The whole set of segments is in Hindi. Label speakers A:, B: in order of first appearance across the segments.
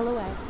A: LOS.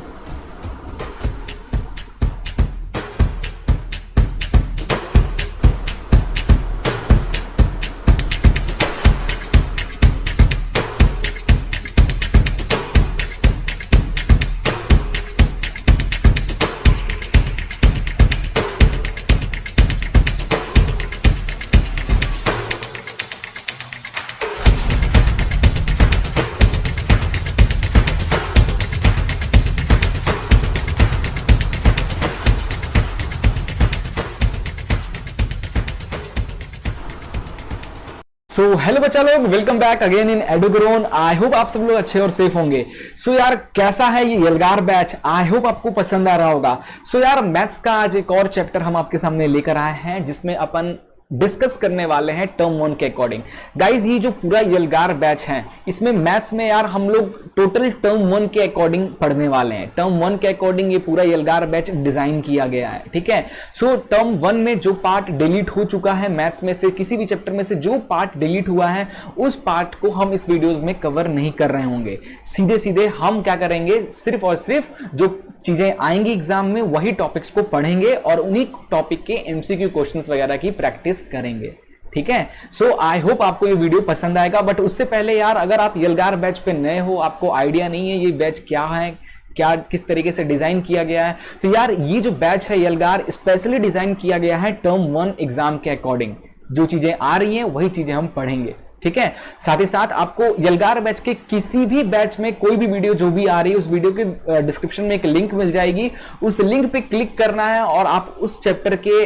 B: सो हेलो बच्चा लोग, welcome back again in Edugron. I hope आप सब लोग अच्छे और सेफ होंगे। सो यार कैसा है ये यलगार बैच, आई होप आपको पसंद आ रहा होगा। सो यार मैथ्स का आज एक और चैप्टर हम आपके सामने लेकर आए हैं जिसमें अपन डिस्कस करने वाले हैं टर्म 1 के अकॉर्डिंग। गाइज ये जो पूरा यलगार बैच है इसमें मैथ्स में यार हम लोग टोटल टर्म 1 के अकॉर्डिंग पढ़ने वाले हैं। टर्म 1 के अकॉर्डिंग ये पूरा यलगार बैच डिजाइन किया गया है, ठीक है। सो टर्म 1 में जो पार्ट डिलीट हो चुका है मैथ्स में से, किसी भी चैप्टर में से जो पार्ट डिलीट हुआ है उस पार्ट को हम इस वीडियोज में कवर नहीं कर रहे होंगे। सीधे सीधे हम क्या करेंगे, सिर्फ और सिर्फ जो चीजें आएंगी एग्जाम में वही टॉपिक्स को पढ़ेंगे और उन्हीं टॉपिक के एमसीक्यू क्वेश्चंस वगैरह की प्रैक्टिस करेंगे, ठीक है। सो आई होप आपको ये वीडियो पसंद आएगा। बट उससे पहले यार अगर आप यलगार बैच पे नए हो, आपको आइडिया नहीं है ये बैच क्या है, क्या किस तरीके से डिजाइन किया गया है, तो यार ये जो बैच है यलगार स्पेशली डिजाइन किया गया है टर्म 1 एग्जाम के अकॉर्डिंग। जो चीजें आ रही हैं वही चीजें हम पढ़ेंगे, ठीक है। साथ ही साथ आपको यलगार बैच के किसी भी बैच में कोई भी वीडियो जो भी आ रही है उस वीडियो के डिस्क्रिप्शन में एक लिंक मिल जाएगी, उस लिंक पे क्लिक करना है और आप उस चैप्टर के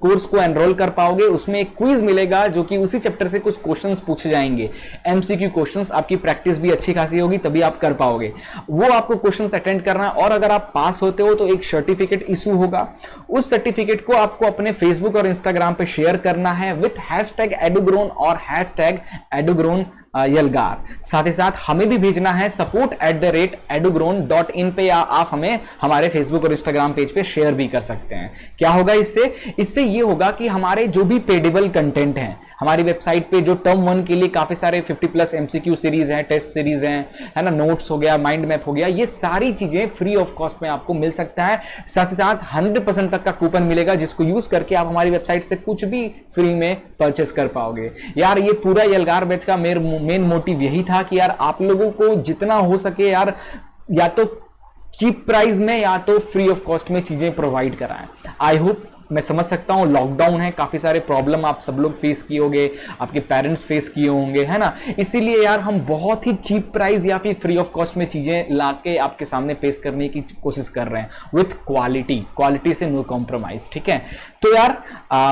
B: कोर्स को एनरोल कर पाओगे। उसमें एक क्विज मिलेगा जो कि उसी चैप्टर से कुछ क्वेश्चंस पूछे जाएंगे, एमसीक्यू क्वेश्चंस। आपकी प्रैक्टिस भी अच्छी खासी होगी तभी आप कर पाओगे। वो आपको क्वेश्चंस अटेंड करना है और अगर आप पास होते हो तो एक सर्टिफिकेट इशू होगा। उस सर्टिफिकेट को आपको अपने फेसबुक और इंस्टाग्राम पे शेयर करना है विथ #एडुग्रोन और #एडुग्रोन यलगार। साथ ही साथ हमें भी भेजना है support@edugrown.in पे, या आप हमें हमारे फेसबुक और इंस्टाग्राम पेज पे शेयर भी कर सकते हैं। क्या होगा इससे ये होगा कि हमारे जो भी पेडेबल कंटेंट हैं हमारी वेबसाइट पे, जो टर्म 1 के लिए काफी सारे 50+ एमसीक्यू सीरीज हैं, टेस्ट सीरीज हैं, है ना, नोट्स हो गया, माइंड मैप हो गया, ये सारी चीजें फ्री ऑफ कॉस्ट में आपको मिल सकता है। साथ ही साथ 100% तक का कूपन मिलेगा जिसको यूज करके आप हमारी वेबसाइट से कुछ भी फ्री में परचेस कर पाओगे। यार ये पूरा यलगार बैच का मेन मोटिव यही था कि यार आप लोगों को जितना हो सके यार या तो चीप प्राइस में या तो फ्री ऑफ कॉस्ट में चीजें प्रोवाइड कराएं। आई होप, मैं समझ सकता हूं लॉकडाउन है, काफी सारे प्रॉब्लम आप सब लोग फेस किए होंगे, आपके पेरेंट्स फेस किए होंगे, है ना। इसीलिए यार हम बहुत ही चीप प्राइस या फिर फ्री ऑफ कॉस्ट में चीजें लाके आपके सामने पेश करने की कोशिश कर रहे हैं विथ क्वालिटी से नो कॉम्प्रोमाइज, ठीक है। तो यार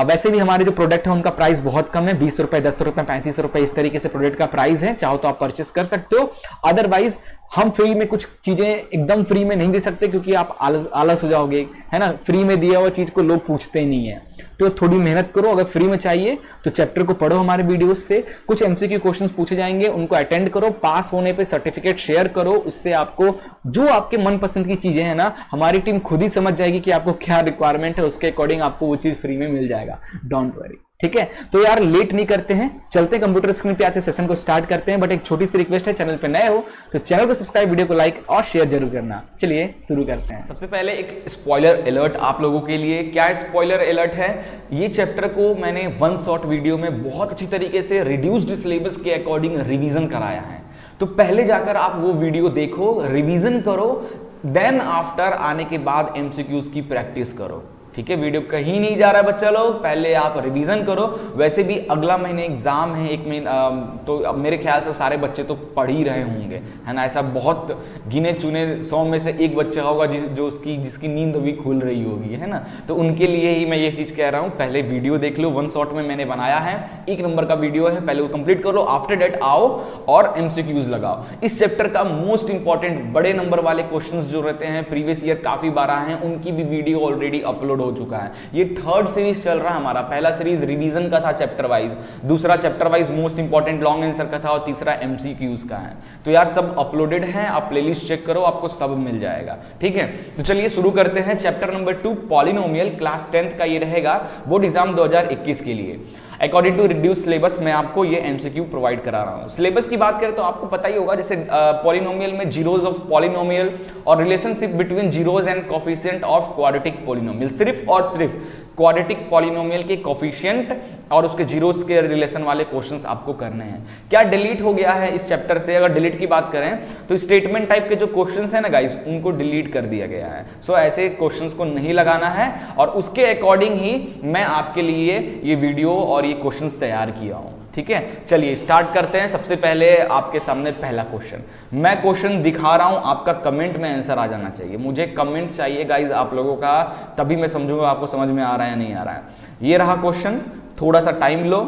B: वैसे भी हमारे जो प्रोडक्ट है उनका प्राइस बहुत कम है, 20 रुपए, 10 रुपए, 35 रुपए, इस तरीके से प्रोडक्ट का प्राइस है। चाहो तो आप परचेस कर सकते हो। अदरवाइज हम फ्री में कुछ चीजें एकदम फ्री में नहीं दे सकते क्योंकि आप आलस हो जाओगे, है ना। फ्री में दिया हुआ चीज को लोग पूछते ही नहीं है, तो थोड़ी मेहनत करो। अगर फ्री में चाहिए तो चैप्टर को पढ़ो, हमारे वीडियोस से कुछ एमसीक्यू क्वेश्चंस पूछे जाएंगे, उनको अटेंड करो, पास होने पे सर्टिफिकेट शेयर करो। उससे आपको जो आपके मनपसंद की चीजें हैं ना, हमारी टीम खुद ही समझ जाएगी कि आपको क्या रिक्वायरमेंट है, उसके अकॉर्डिंग आपको वो चीज फ्री में मिल जाएगा। डोंट वरी, ठीक है। तो यार लेट नहीं करते हैं, चलते हैं कंप्यूटर स्क्रीन पे, आज से सेशन को स्टार्ट करते हैं। बट एक छोटी सी रिक्वेस्ट है, चैनल पे नए हो तो चैनल को सब्सक्राइब, वीडियो को लाइक और शेयर जरूर करना। चलिए शुरू करते हैं। सबसे पहले एक स्पॉइलर अलर्ट आप लोगों के लिए। क्या स्पॉइलर अलर्ट है? ये चैप्टर को मैंने वन शॉट वीडियो में बहुत अच्छी तरीके से रिड्यूस्ड सिलेबस के अकॉर्डिंग रिवीजन कराया है, तो पहले जाकर आप वो वीडियो देखो, रिवीजन करो, देन आफ्टर आने के बाद एमसीक्यूज की प्रैक्टिस करो, ठीक है। वीडियो कहीं नहीं जा रहा है बच्चा लोग, पहले आप रिवीजन करो। वैसे भी अगला महीने एग्जाम है, 1 महीना, तो अब मेरे ख्याल से सारे बच्चे तो पढ़ ही रहे होंगे, है ना। ऐसा बहुत गिने चुने 100 में से एक बच्चा होगा जो जिसकी नींद अभी खुल रही होगी, है ना। तो उनके लिए ही मैं ये चीज कह रहा हूँ, पहले वीडियो देख लो, वन शॉट में मैंने बनाया है, 1 नंबर का वीडियो है, पहले वो कंप्लीट कर लो। आफ्टर डेट आओ और एमसीक्यूज लगाओ। इस चैप्टर का मोस्ट इंपॉर्टेंट बड़े नंबर वाले क्वेश्चंस जो रहते हैं, प्रीवियस ईयर काफी बार आए हैं, उनकी भी वीडियो ऑलरेडी अपलोड हो चुका है। ये 3rd सीरीज चल रहा है हमारा। पहला सीरीज रिवीजन का था चैप्टर वाइज, दूसरा chapter wise most important long answer का था और तीसरा एमसीक्यूज का है। तो यार सब अपलोडेड है, आप प्लेलिस्ट चेक करो, आपको सब मिल जाएगा, ठीक है। तो चलिए शुरू करते हैं। Chapter number 2 polynomial, class 10th का ये रहेगा, बोर्ड एग्जाम 2021 के लिए। अकॉर्डिंग टू रिड्यूस सिलेबस मैं आपको ये एमसीक्यू प्रोवाइड करा रहा हूँ। सिलेबस की बात करें तो आपको पता ही होगा, जैसे पॉलिनोमियल में जीरोज ऑफ पॉलिनोमियल और relationship between zeros and coefficient of quadratic polynomial, सिर्फ और सिर्फ क्वाड्रेटिक पॉलिनोमियल के कोफिशिएंट और उसके जीरोस के रिलेशन वाले क्वेश्चंस आपको करने हैं। क्या डिलीट हो गया है इस चैप्टर से? अगर डिलीट की बात करें तो स्टेटमेंट टाइप के जो क्वेश्चंस हैं ना गाइस, उनको डिलीट कर दिया गया है। सो ऐसे क्वेश्चंस को नहीं लगाना है और उसके अकॉर्डिंग ही मैं आपके लिए ये वीडियो और ये क्वेश्चंस तैयार किया हूं। ठीक है, चलिए स्टार्ट करते हैं। सबसे पहले आपके सामने पहला क्वेश्चन, मैं क्वेश्चन दिखा रहा हूं, आपका कमेंट में आंसर आ जाना चाहिए। मुझे कमेंट चाहिए गाइज आप लोगों का, तभी मैं समझूंगा आपको समझ में आ रहा है या नहीं आ रहा है। ये रहा क्वेश्चन, थोड़ा सा टाइम लो,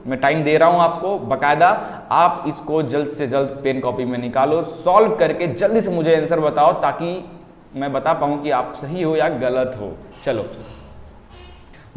B: मैं टाइम दे रहा हूं आपको बकायदा। आप इसको जल्द से जल्द पेन कॉपी में निकालो, सॉल्व करके जल्दी से मुझे आंसर बताओ ताकि मैं बता पाऊं कि आप सही हो या गलत हो। चलो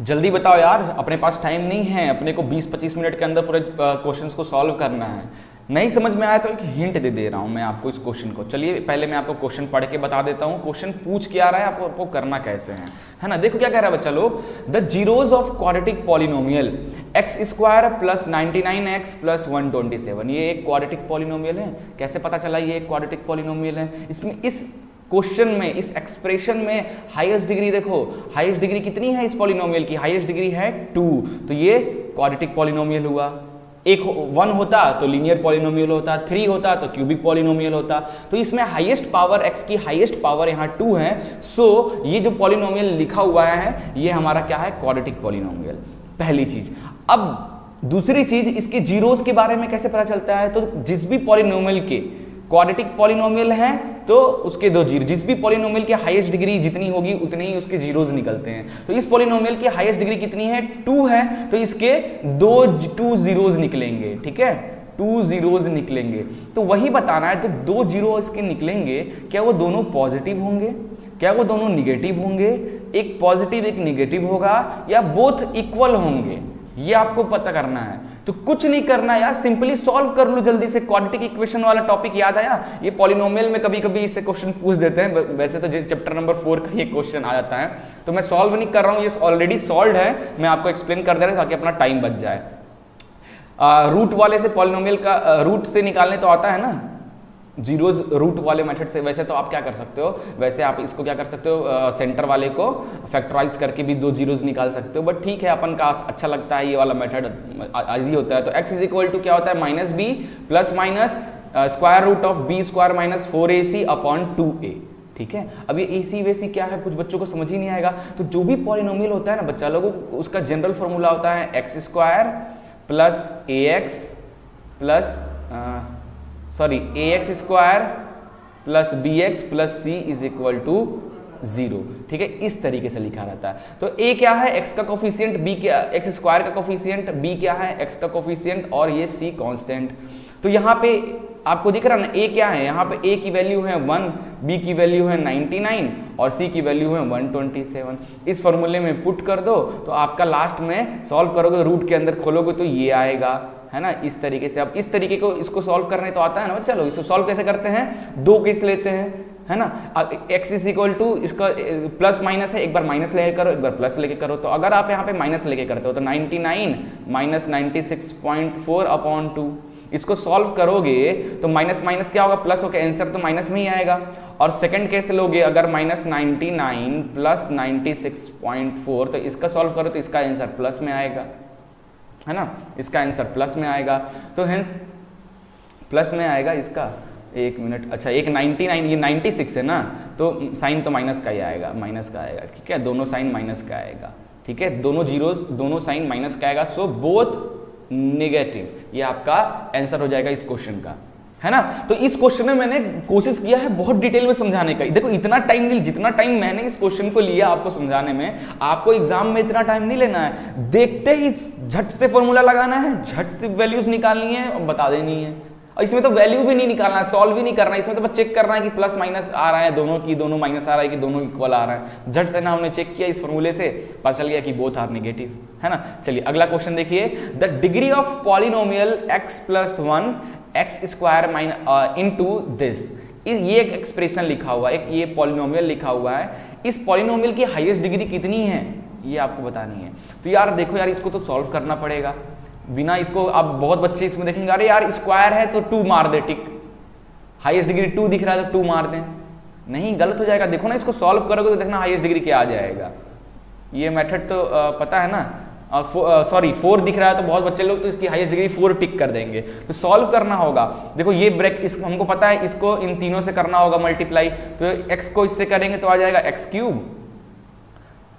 B: जल्दी बताओ यार, अपने पास टाइम नहीं है, अपने को 20-25 मिनट के अंदर पूरे क्वेश्चंस को सॉल्व करना है। नहीं समझ में आया तो एक हिंट दे रहा हूं मैं आपको इस क्वेश्चन को। चलिए पहले मैं आपको क्वेश्चन पढ़ के बता देता हूं, क्वेश्चन पूछ क्या रहा है, आपको करना कैसे है ना। देखो क्या कह रहा है बच्चा लोग, the zeros of quadratic polynomial x square plus 99x plus 127, ये एक क्वाड्रेटिक पॉलिनोमियल है। कैसे पता चला ये एक क्वाड्रेटिक पॉलिनोमियल है? इसमें इस क्वेश्चन में, इस एक्सप्रेशन में हाईएस्ट डिग्री देखो, हाईएस्ट डिग्री कितनी है इस पॉलिनोमियल की? हाईएस्ट डिग्री है 2, तो ये क्वाड्रेटिक पॉलिनोमियल हुआ। एक 1 होता तो लीनियर पॉलिनोमियल होता, 3 होता तो क्यूबिक पॉलिनोमियल होता। तो इसमें हाईएस्ट पावर x की हाईएस्ट पावर यहाँ 2 है। सो ये जो पॉलिनोमियल लिखा हुआ है ये हमारा क्या है? Quadratic polynomial. पहली चीज। अब दूसरी चीज, इसके जीरोस के बारे में कैसे पता चलता है? तो जिस भी पॉलिनोमियल के क्वाड्रेटिक पॉलिनोमियल है तो उसके दो जीरो, जिस भी पॉलिनोमियल की हाईएस्ट डिग्री जितनी होगी उतने ही उसके जीरोस निकलते हैं। तो इस पॉलिनोमियल की हाईएस्ट डिग्री कितनी है? 2 है, तो इसके 2 जीरोस निकलेंगे। ठीक है, 2 जीरोस निकलेंगे। तो वही बताना है, तो 2 जीरो इसके निकलेंगे, क्या वो दोनों पॉजिटिव होंगे, क्या वो दोनों निगेटिव होंगे, एक पॉजिटिव एक निगेटिव होगा, या बोथ इक्वल होंगे, ये आपको पता करना है। तो कुछ नहीं करना यार, सिंपली सॉल्व कर लो जल्दी से। क्वाड्रेटिक इक्वेशन वाला टॉपिक याद आया? ये पॉलिनोमियल में कभी कभी इससे क्वेश्चन पूछ देते हैं, वैसे तो चैप्टर नंबर 4 का ये क्वेश्चन आ जाता है। तो मैं सॉल्व नहीं कर रहा हूं, ये ऑलरेडी सॉल्व है, मैं आपको एक्सप्लेन कर दे रहा हूं ताकि अपना टाइम बच जाए। रूट वाले से पॉलिनोमियल का रूट से निकालने तो आता है ना, जीरोज रूट वाले मेथड से। वैसे तो आप क्या कर सकते हो, वैसे आप इसको क्या कर सकते हो, सेंटर वाले को फैक्टराइज करके भी 2 जीरोज निकाल सकते हो, बट ठीक है अपन का अच्छा लगता है ये वाला मेथड, इजी होता है। तो x इज इक्वल टू क्या होता है? Minus B plus minus square root of B square minus 4ac upon 2a। ठीक है, अब ये ac वेसी क्या है, कुछ बच्चों को समझ ही नहीं आएगा। तो जो भी पॉलिनोमियल होता है ना बच्चा लोगों, उसका जनरल फॉर्मूला होता है x square plus ax plus ax square plus bx plus c is equal to 0। ठीक है, इस तरीके से लिखा रहता है। तो a क्या है? x का कोफिशिएंट, b क्या, x स्क्वायर का कोफिशिएंट, b क्या है? x का कोफिशिएंट, और ये c कांस्टेंट। तो यहाँ पे आपको दिख रहा है ना, a क्या है? यहाँ पे a की वैल्यू है 1, b की वैल्यू है 99 और c की वैल्यू है 127। इस फॉर्मूले में पुट कर दो तो आपका लास्ट में सॉल्व करोगे, रूट के अंदर खोलोगे तो ये आएगा, है ना, इस तरीके से। अब इस तरीके को इसको सॉल्व करने तो आता है ना। चलो इसको सॉल्व कैसे करते हैं? 2 केस लेते हैं, है ना। x इज इक्वल टू, इसका प्लस माइनस है, एक बार माइनस लेके करो, एक बार प्लस लेके करो। तो अगर आप यहाँ पे माइनस लेके करते हो तो 99 माइनस 96.4 अपॉन 2, इसको सॉल्व करोगे तो माइनस माइनस क्या होगा? प्लस होकर आंसर तो माइनस में ही आएगा। और सेकंड केस लोगे अगर माइनस 99 प्लस 96.4, तो इसका सॉल्व करो तो इसका आंसर प्लस में आएगा, है ना, इसका आंसर प्लस में आएगा। तो हेंस प्लस में आएगा इसका। एक मिनट, अच्छा एक 99, ये 96 है ना, तो साइन तो माइनस का ही आएगा, माइनस का आएगा। ठीक है, दोनों साइन माइनस का आएगा। ठीक है, दोनों जीरोस, दोनों साइन माइनस का आएगा। सो बोथ नेगेटिव, ये आपका आंसर हो जाएगा इस क्वेश्चन का, है ना। तो इस क्वेश्चन में मैंने कोशिश किया है बहुत डिटेल में समझाने का। देखो इतना टाइम नहीं, जितना टाइम मैंने इस क्वेश्चन को लिया आपको समझाने में, आपको एग्जाम में इतना टाइम नहीं लेना है। देखते ही झट से फॉर्मूला लगाना है, झट से वैल्यूज निकालनी है और बता देनी है। और इसमें तो वैल्यू भी नहीं निकालना है, सॉल्व भी नहीं करना है, इसमें तो बस चेक करना है कि प्लस माइनस आ रहा है दोनों की, दोनों माइनस आ रहा है कि दोनों इक्वल आ रहा है। झट से ना हमने चेक किया, इस फॉर्मूले से पता चल गया कि बोथ आर नेगेटिव, है ना। चलिए अगला क्वेश्चन देखिए, the degree of polynomial x plus 1 x square minus into this, ये एक एक्सप्रेशन लिखा हुआ है, एक ये पॉलिनोमियल लिखा हुआ है। इस पॉलिनोमियल की हाईएस्ट डिग्री कितनी है? ये आपको बतानी है। तो यार देखो यार, इसको तो सॉल्व करना पड़ेगा बिना इसको। अब बहुत बच्चे इसमें देखेंगे अरे यार स्क्वायर है तो 2 मार दे, टिक, हाईएस्ट डिग्री 2 दिख रहा है तो 2 मार दें। नहीं, गलत हो जाएगा। देखो ना, इसको सॉल्व करोगे तो देखना हाईएस्ट डिग्री क्या आ जाएगा। ये मेथड तो पता है ना। सॉरी 4 दिख रहा है तो बहुत बच्चे लोग तो इसकी हाईएस्ट डिग्री 4 टिक कर देंगे। तो सॉल्व करना होगा। देखो ये ब्रेक हमको पता है, इसको इन तीनों से करना होगा मल्टीप्लाई। तो x को इससे करेंगे तो आ जाएगा x क्यूब,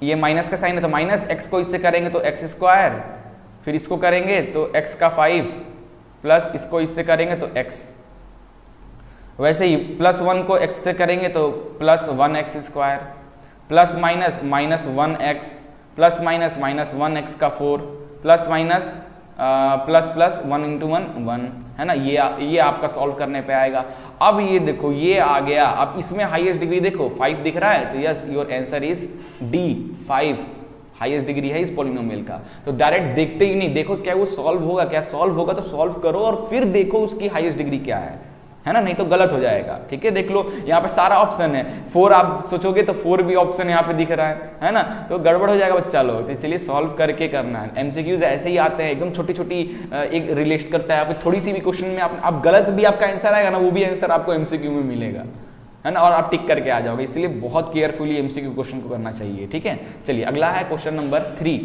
B: ये माइनस का साइन है तो माइनस, x को इससे करेंगे तो x स्क्वायर, फिर इसको करेंगे तो x का 5 प्लस इसको इससे करेंगे तो x। वैसे ही +1 को x से करेंगे तो plus 1x square, plus minus minus 1x, plus minus minus 1x का 4, plus minus plus plus 1 into 1 1 है ना। ये आपका सॉल्व करने पे आएगा। अब ये देखो ये आ गया। अब इसमें हाईएस्ट डिग्री देखो 5 दिख रहा है तो yes your answer is D, 5 highest degree है इस पॉलिनोमियल का। तो डायरेक्ट देखते ही नहीं, देखो क्या वो सॉल्व होगा, क्या सॉल्व होगा तो सॉल्व करो और फिर देखो उसकी हाईएस्ट डिग्री क्या है ना, नहीं तो गलत हो जाएगा। ठीक है, देख लो यहाँ पे सारा ऑप्शन है। 4 आप सोचोगे तो 4 भी ऑप्शन यहाँ पे दिख रहा है ना, तो गड़बड़ हो जाएगा बच्चा लोग। तो इसलिए सॉल्व करके करना है। एमसीक्यूज ऐसे ही आते हैं, एकदम छोटी छोटी एक रिलेट करता है। आप थोड़ी सी भी क्वेश्चन में आप गलत भी आपका आंसर आएगा ना, वो भी आंसर आपको एमसीक्यू में मिलेगा, है ना, और आप टिक करके आ जाओगे। इसलिए बहुत केयरफुली एमसीक्यू क्वेश्चन को करना चाहिए। ठीक है, चलिए अगला है question number 3।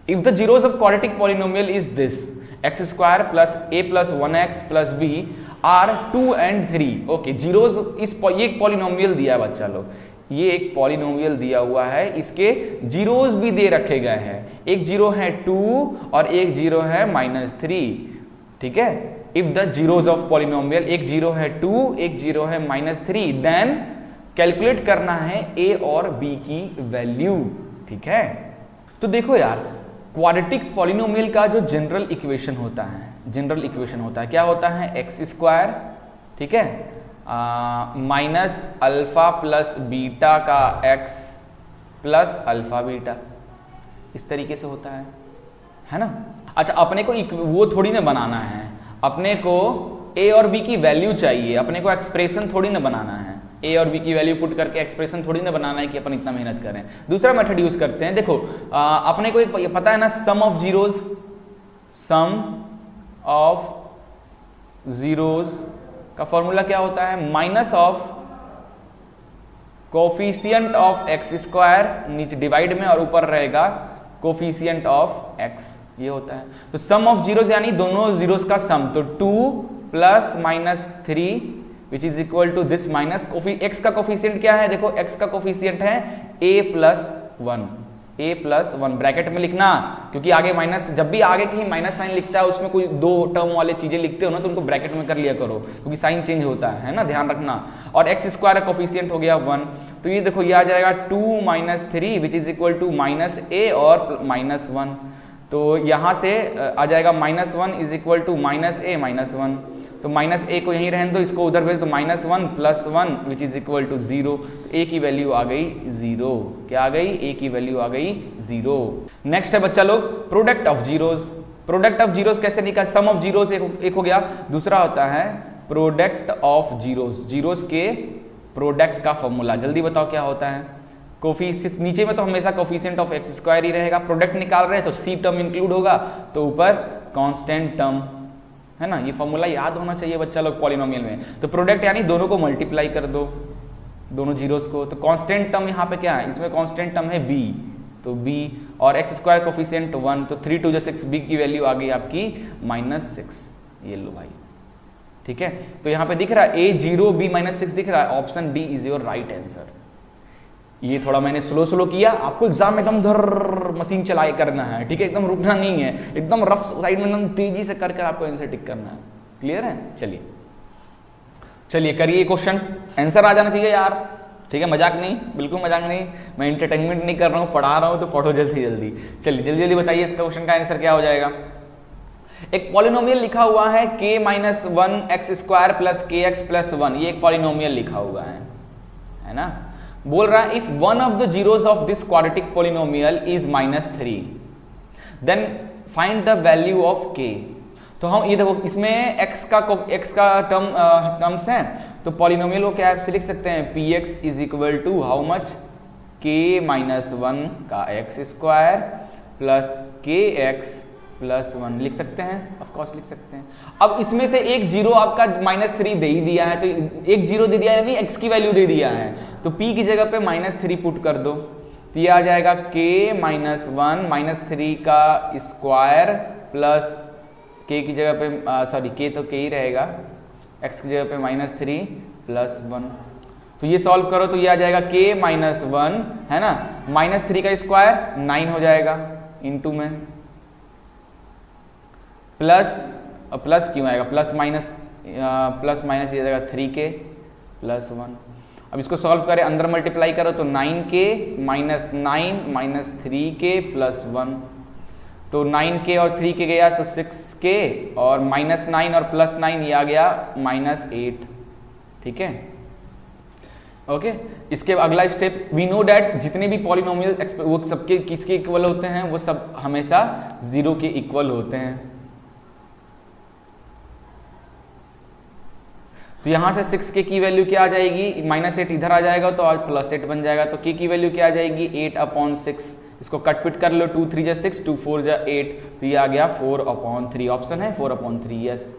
B: If the zeros of quadratic polynomial is this x square plus a plus 1x plus b are 2 and 3। Okay, zeros ये एक पॉलिनोमियल दिया है बच्चा लोग, ये एक पॉलिनोमियल दिया हुआ है, इसके जीरोस भी दे रखे गए हैं। एक जीरो है 2 और एक जीरो है -3। ठीक है, if the zeros of polynomial, एक जीरो है 2, एक जीरो है -3, देन कैलकुलेट करना है a और b की वैल्यू। ठीक है, तो देखो यार क्वाड्रेटिक पॉलिनोमियल का जो जनरल इक्वेशन होता है, क्या होता है, एक्स स्क्वायर, ठीक है, माइनस अल्फा प्लस बीटा का एक्स प्लस अल्फा बीटा, इस तरीके से होता है ना। अच्छा, अपने को वो थोड़ी ना बनाना है, अपने को ए और बी की वैल्यू चाहिए, अपने को एक्सप्रेशन थोड़ी ना बनाना है। ए और बी की वैल्यू पुट करके एक्सप्रेशन थोड़ी ना बनाना है कि अपन इतना मेहनत करें। दूसरा मेथड यूज करते हैं। देखो अपने को एक पता है ना, सम ऑफ जीरोस का फॉर्मूला क्या होता है, minus of coefficient of x square, नीचे डिवाइड में, और ऊपर रहेगा कोफिशिएंट ऑफ एक्स, ये होता है। तो सम ऑफ जीरोस यानी दोनों जीरोस का सम, तो 2 plus -3 which is equal to this minus X का कोफिशिएंट क्या है, देखो एक्स का कोफिशिएंट है a प्लस 1 ब्रैकेट में लिखना, क्योंकि आगे माइनस, जब भी आगे कहीं माइनस साइन लिखता है उसमें कोई 2 टर्म वाले चीजें लिखते हो ना, तो उनको ब्रैकेट में कर लिया करो, क्योंकि साइन चेंज होता है ना, ध्यान रखना। और एक्स स्क्वायर का कोफिशिएंट हो गया 1, तो ये देखो ये आ जाएगा 2 - 3 which is equal to -a और -1, तो यहां से आ जाएगा -1 इज इक्वल टू -a -1, तो -a को यहीं रहने दो, इसको उधर भेज, तो -1 + 1 विच इज इक्वल टू 0, तो a की वैल्यू आ गई 0। क्या आ गई, a की वैल्यू आ गई 0। नेक्स्ट है बच्चा लोग product of zeros. Product of zeros कैसे निकाल, सम ऑफ जीरोस एक हो गया, दूसरा होता है प्रोडक्ट ऑफ जीरोस। जीरोस के प्रोडक्ट का फॉर्मूला जल्दी बताओ क्या होता है। कोफिशिएंट नीचे में तो हमेशा कोफिशिएंट ऑफ एक्स स्क्वायर ही रहेगा, प्रोडक्ट निकाल रहे हैं तो सी टर्म इंक्लूड होगा, तो ऊपर कांस्टेंट टर्म, है ना। ये फॉर्मूला याद होना चाहिए बच्चा लोग पॉलिनोमियल में। तो प्रोडक्ट यानी दोनों को मल्टीप्लाई कर दो, दोनों जीरोस को, तो कांस्टेंट टर्म यहाँ पे क्या है, इसमें कांस्टेंट टर्म है b, तो b और एक्स स्क्वायर कोफिशिएंट 1, तो 3 × 6 b की वैल्यू आ गई आपकी -6। ये लो भाई, ठीक है। तो यहाँ पे दिख रहा है a 0 b -6 दिख रहा है, option D is your right answer. ये थोड़ा मैंने स्लो किया, आपको एग्जाम में एकदम धर मशीन चलाए करना है, ठीक है, एकदम रुकना नहीं है, एकदम रफ साइड में एकदम तेजी से कर आपको आंसर टिक करना है। क्लियर है, चलिए करिए क्वेश्चन, आंसर आ जाना चाहिए यार, ठीक है, मजाक नहीं, बिल्कुल मजाक नहीं, मैं एंटरटेनमेंट नहीं कर रहा हूँ, पढ़ा रहा हूँ, तो पढ़ो जल्दी। चलिए जल्दी बताइए इसका क्वेश्चन का आंसर क्या हो जाएगा। एक पॉलिनोमियल लिखा हुआ है k - 1 x square plus kx plus 1, ये एक पॉलिनोमियल लिखा हुआ है ना। बोल रहा है if one of the zeros of this quadratic polynomial is -3 then find the value of k। तो हम ये देखो इसमें x का टर्म्स हैं, तो पॉलिनोमियल को क्या आप लिख सकते हैं, px is equal to how much, k minus 1 का X square plus K X plus 1 लिख सकते हैं, ऑफ कोर्स लिख सकते हैं। अब इसमें से एक जीरो आपका -3 दे ही दिया है, तो एक जीरो दे दिया है, यानी x की वैल्यू दे दिया है, तो p की जगह पे -3 पुट कर दो, तो ये आ जाएगा k माइनस 1 -3 का स्क्वायर प्लस k की जगह पे सॉरी k तो k ही रहेगा, x की जगह पे -3 प्लस 1। तो ये सॉल्व करो तो ये आ जाएगा k माइनस 1 है ना, -3 का स्क्वायर 9 हो जाएगा इनटू में प्लस क्यों आएगा, प्लस माइनस ये आ जाएगा 3k प्लस 1। अब इसको सॉल्व करें, अंदर मल्टीप्लाई करो तो 9k minus 9 minus 3k plus 1, तो 9k और 3k गया तो 6k और -9 और +9 ये आ गया -8। ठीक है, ओके। इसके अगला स्टेप, वी नो डैट जितने भी पॉलिनोमियल वो सबके किसके इक्वल होते हैं, वो सब हमेशा 0 के इक्वल होते हैं। तो यहां से 6k की वैल्यू क्या आ जाएगी, -8 इधर आ जाएगा तो आज +8 बन जाएगा, तो k की वैल्यू क्या आ जाएगी 8/6। इसको कट पिट कर लो, 2 3 जा 6, 2 4 जा 8, तो ये आ गया 4/3। ऑप्शन है 4/3, यस।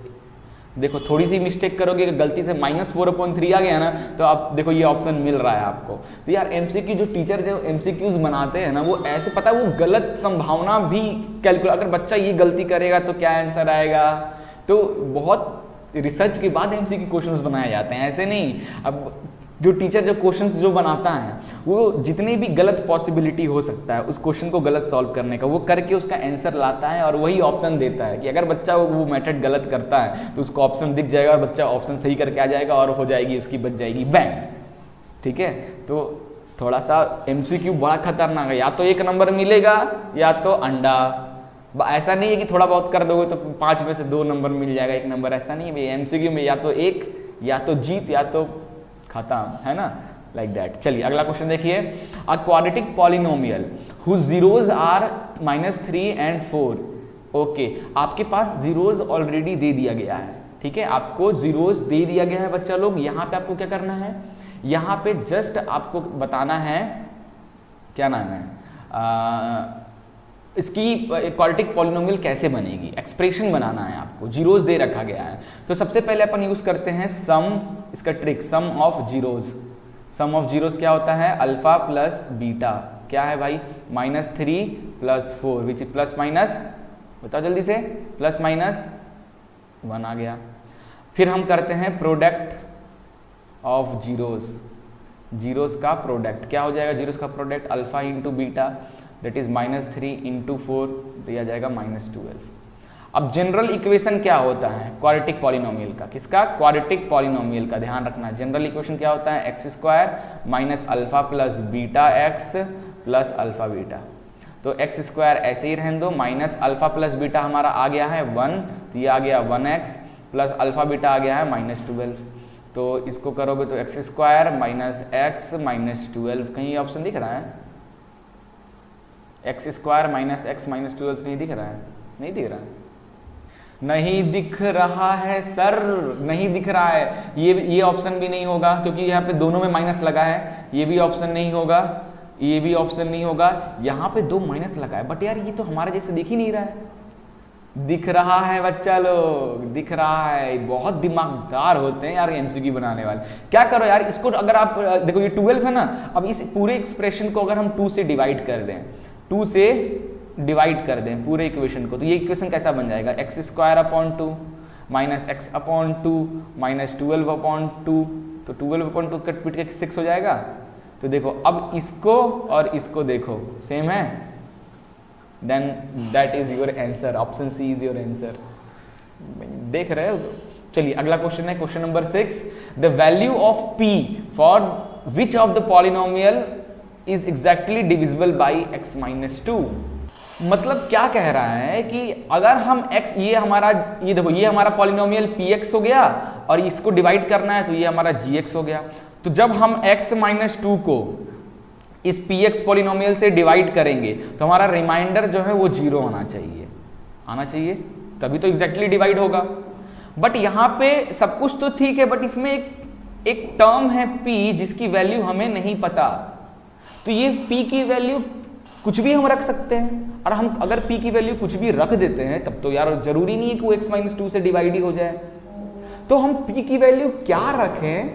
B: देखो थोड़ी सी मिस्टेक करोगे, गलती से -4/3 आ गया ना, तो आप देखो ये ऑप्शन मिल रहा है आपको। तो यार एमसीक्यू जो टीचर जो एमसीक्यूज बनाते हैं ना, वो ऐसे पता है वो गलत संभावना भी कैलकुलेट, अगर बच्चा ये गलती करेगा तो क्या आंसर आएगा, तो बहुत रिसर्च के बाद एमसीक्यू क्वेश्चंस बनाए जाते हैं, ऐसे नहीं। अब जो टीचर जो क्वेश्चंस जो बनाता है, वो जितने भी गलत पॉसिबिलिटी हो सकता है उस क्वेश्चन को गलत सॉल्व करने का, वो करके उसका आंसर लाता है और वही ऑप्शन देता है कि अगर बच्चा वो मेथड गलत करता है तो उसको ऑप्शन दिख जाएगा और बच्चा ऑप्शन सही करके आ जाएगा और हो जाएगी उसकी, बच जाएगी बैंग। ठीक है, तो थोड़ा सा एमसीक्यू बड़ा खतरनाक है, या तो 1 नंबर मिलेगा या तो अंडा। ऐसा नहीं है कि थोड़ा बहुत कर दोगे तो 5 में से 2 नंबर मिल जाएगा, 1 नंबर, ऐसा नहीं है भाई। एमसीक्यू में या तो 1 या तो जीत या तो खत्म, है ना, लाइक दैट। चलिए अगला क्वेश्चन देखिए, a quadratic polynomial whose zeros are -3 and 4। Okay, आपके पास जीरोज ऑलरेडी दे दिया गया है, ठीक है, आपको जीरोज दे दिया गया है बच्चा लोग। यहाँ पे आपको क्या करना है, यहाँ पे जस्ट आपको बताना है, क्या नाम है, इसकी क्वाड्रेटिक पॉलिनोमियल कैसे बनेगी, एक्सप्रेशन बनाना है आपको, जीरोज दे रखा गया है। तो सबसे पहले अपन यूज करते हैं सम, इसका trick, sum of zeros. Sum of zeros क्या होता है, अल्फा प्लस बीटा, क्या है भाई, -3 + 4 विच इज प्लस माइनस, बताओ जल्दी से, +(-1) आ गया। फिर हम करते हैं प्रोडक्ट ऑफ जीरोज, जीरोज का प्रोडक्ट क्या हो जाएगा, जीरोज का product alpha into beta, that is -3 × 4, तो यह आ जाएगा -12। अब जनरल इक्वेशन क्या होता है क्वाड्रेटिक पॉलिनोमियल का, किसका, क्वाड्रेटिक पॉलिनोमियल का, ध्यान रखना। जनरल इक्वेशन क्या होता है, x² - alpha plus beta x plus alpha beta. तो x² ऐसे ही रहने दो, माइनस अल्फा प्लस बीटा हमारा आ गया है 1, तो ये आ गया 1x प्लस अल्फा बीटा आ गया है -12। तो इसको करोगे तो x² - x -12, कहीं ऑप्शन दिख रहा है, x² - x -12 कहीं दिख रहा है, नहीं दिख रहा है, नहीं दिख रहा है सर, नहीं दिख रहा है। ये ऑप्शन भी नहीं होगा क्योंकि यहाँ पे दोनों में माइनस लगा है, ये भी ऑप्शन नहीं होगा, ये भी ऑप्शन नहीं होगा, यहाँ पे 2 माइनस लगा है, बट यार ये तो हमारे जैसे दिख ही नहीं रहा है। दिख रहा है बच्चा लोग, दिख रहा है, बहुत दिमागदार होते हैं यार एमसीक्यू बनाने वाले। क्या करो यार, इसको अगर आप देखो ये 12 है ना, अब इस पूरे एक्सप्रेशन को अगर हम 2 से डिवाइड कर दें, 2 से डिवाइड कर दें पूरे इक्वेशन को, तो ये इक्वेशन कैसा बन जाएगा, x² / 2 - x/2 - 12/2, तो 12/2 कट पिट के 6 हो जाएगा। तो देखो अब इसको और इसको देखो सेम है, then that is your answer, option C is your answer. देख रहे हो। चलिए अगला क्वेश्चन है, question number 6, the value of p for which of the polynomial is exactly divisible by x - 2। मतलब क्या कह रहा है कि अगर हम x, ये हमारा, ये देखो ये हमारा पॉलिनोमियल px हो गया और इसको डिवाइड करना है तो ये हमारा gx हो गया। तो जब हम x - 2 को इस px पॉलिनोमियल से डिवाइड करेंगे तो हमारा रिमाइंडर जो है वो 0 आना चाहिए, तभी तो एग्जैक्टली डिवाइड होगा। बट यहाँ पे सब कुछ तो ठीक है, बट इसमें एक टर्म है p जिसकी वैल्यू हमें नहीं पता। तो ये p की वैल्यू कुछ भी हम रख सकते हैं, और हम अगर p की वैल्यू कुछ भी रख देते हैं तब तो यार जरूरी नहीं है कि वो x-2 से डिवाइड ही हो जाए। तो हम p की वैल्यू क्या रखें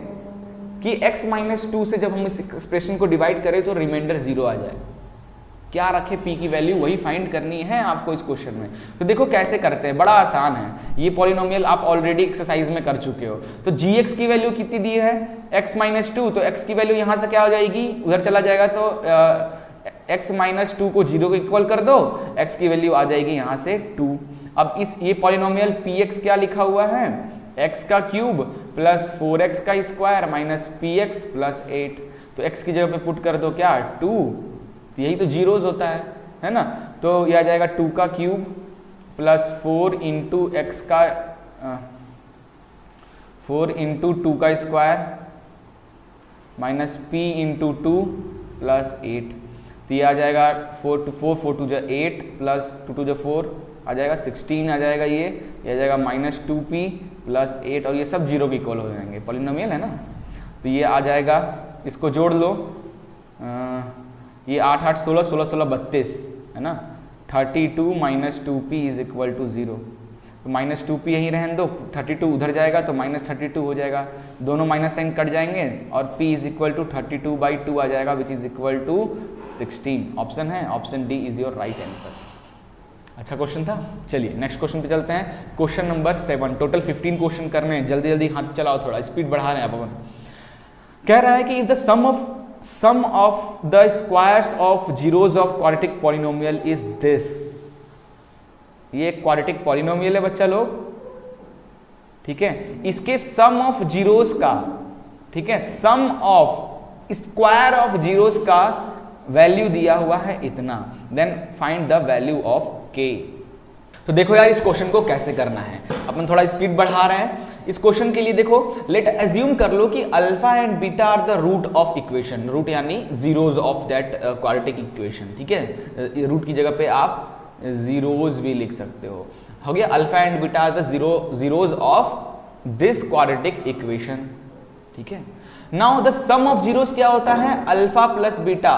B: कि x-2 से जब हम इस एक्सप्रेशन को डिवाइड करें तो रिमाइंडर 0 आ जाए। क्या रखे p की वैल्यू, वही फाइंड करनी है आपको इस क्वेश्चन में। तो देखो कैसे करते हैं, बड़ा आसान है। ये पॉलिनोमियल आप ऑलरेडी एक्सरसाइज में कर चुके हो। तो gx की वैल्यू कितनी दी है, x-2, तो x की वैल्यू यहां से क्या हो जाएगी, उधर चला जाएगा, तो x-2 को 0 को इक्वल कर दो, x की वैल्यू आ जाएगी यहां से 2। अब इस ये पॉलिनोमियल px क्या लिखा हुआ है, x का क्यूब प्लस 4x का स्क्वायर माइनस px प्लस 8। तो x की जगह पे पुट कर दो क्या, 2, तो यही तो जीरोज होता है ना। तो यह आ जाएगा 2 का क्यूब प्लस 4 इंटू एक्स का 4 इंटू 2 का square minus p into 2 plus 8। तो ये आ जाएगा 4 टू 4, 4 टू जा 8 प्लस 2 टू जा 4 आ जाएगा 16 आ जाएगा। ये आ जाएगा माइनस 2p प्लस 8, और ये सब जीरो के इक्वल हो जाएंगे, पॉलिनोमियल है ना। तो ये आ जाएगा, इसको जोड़ लो, ये 8 8 16 16 16 32 है ना। 32 minus 2p is equal to 0। तो माइनस 2p यहीं रहने दो, 32 उधर जाएगा तो माइनस 32 हो जाएगा, दोनों माइनस साइन कट जाएंगे और p इज इक्वल टू 32/2 आ जाएगा, which is equal to 16। Option है, option D is your right answer. अच्छा क्वेश्चन था। चलिए नेक्स्ट क्वेश्चन पे चलते हैं। Question number 7। टोटल 15 क्वेश्चन करने हैं, जल्दी जल्दी हाथ चलाओ, थोड़ा स्पीड बढ़ा रहे हैं अपन। कह रहा है कि if the sum of the squares of zeros of quadratic polynomial is this। ये क्वाड्रेटिक पॉलिनोमियल है बच्चा लोग, ठीक है। इसके सम ऑफ जीरोस का, ठीक है, sum of square of zeros का वैल्यू दिया हुआ है इतना, then find the value of k। तो देखो यार इस क्वेश्चन को कैसे करना है, अपन थोड़ा स्पीड बढ़ा रहे हैं। इस क्वेश्चन के लिए देखो, लेट एज्यूम कर लो कि alpha and beta are the root of equation, root यानी zeros of that quadratic equation, ठीक है। रूट की जगह पे आप जीरोज भी लिख सकते हो गया। Alpha and beta are the zeros of this quadratic equation, ठीक है। Now the sum of zeros क्या होता है, alpha plus beta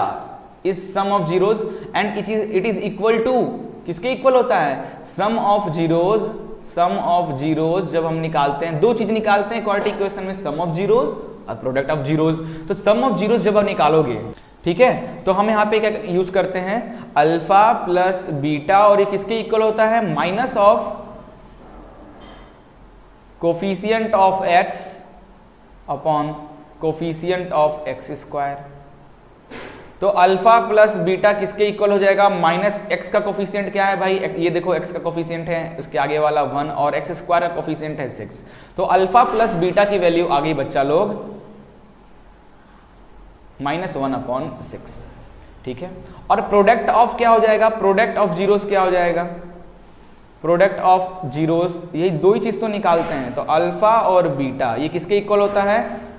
B: is sum of zeros and it is equal to, किसके इक्वल होता है, sum of zeros. Sum of zeros जब हम निकालते हैं, दो चीज निकालते हैं क्वाड्रेटिक इक्वेशन में, सम ऑफ जीरोज और प्रोडक्ट ऑफ जीरोज। तो सम ऑफ जीरोज जब आप निकालोगे, ठीक है, तो हम यहाँ पे क्या यूज करते हैं, अल्फा प्लस बीटा, और ये किसके इक्वल होता है, minus of coefficient of x upon coefficient of x square. तो अल्फा प्लस बीटा किसके इक्वल हो जाएगा, माइनस एक्स का कोफिशिएंट क्या है भाई, ये देखो एक्स का कोफिशिएंट है, उसके आगे वाला 1, और एक्स स्क्वायर का कोफिशिएंट है 6। तो अल्फा प्लस बीटा की वैल्यू आ गई बच्चा लोग -1/6, ठीक है। और प्रोडक्ट ऑफ क्या हो जाएगा, प्रोडक्ट ऑफ जीरोस क्या हो जाएगा, प्रोडक्ट ऑफ जीरोस, यही दो ही चीज तो निकालते हैं। तो अल्फा और बीटा ये किसके इक्वल होता है,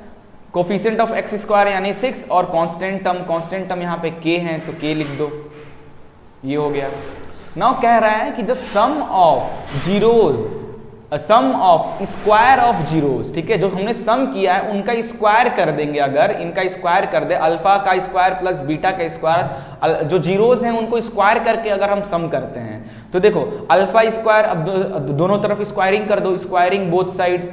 B: कोफिशिएंट ऑफ एक्स स्क्वायर यानी 6, और कांस्टेंट टर्म यहाँ पे k है तो k लिख दो, ये हो गया। नाउ कह रहा है कि the sum of zeros, sum of square of zeros, ठीक है, जो हमने सम किया है उनका स्क्वायर कर देंगे, अगर इनका स्क्वायर कर दे, अल्फा का स्क्वायर प्लस बीटा का स्क्वायर, जो जीरोज हैं उनको स्क्वायर करके अगर हम सम करते हैं, तो देखो अल्फा स्क्वायर, अब दोनों तरफ स्क्वायरिंग कर दो, squaring both side,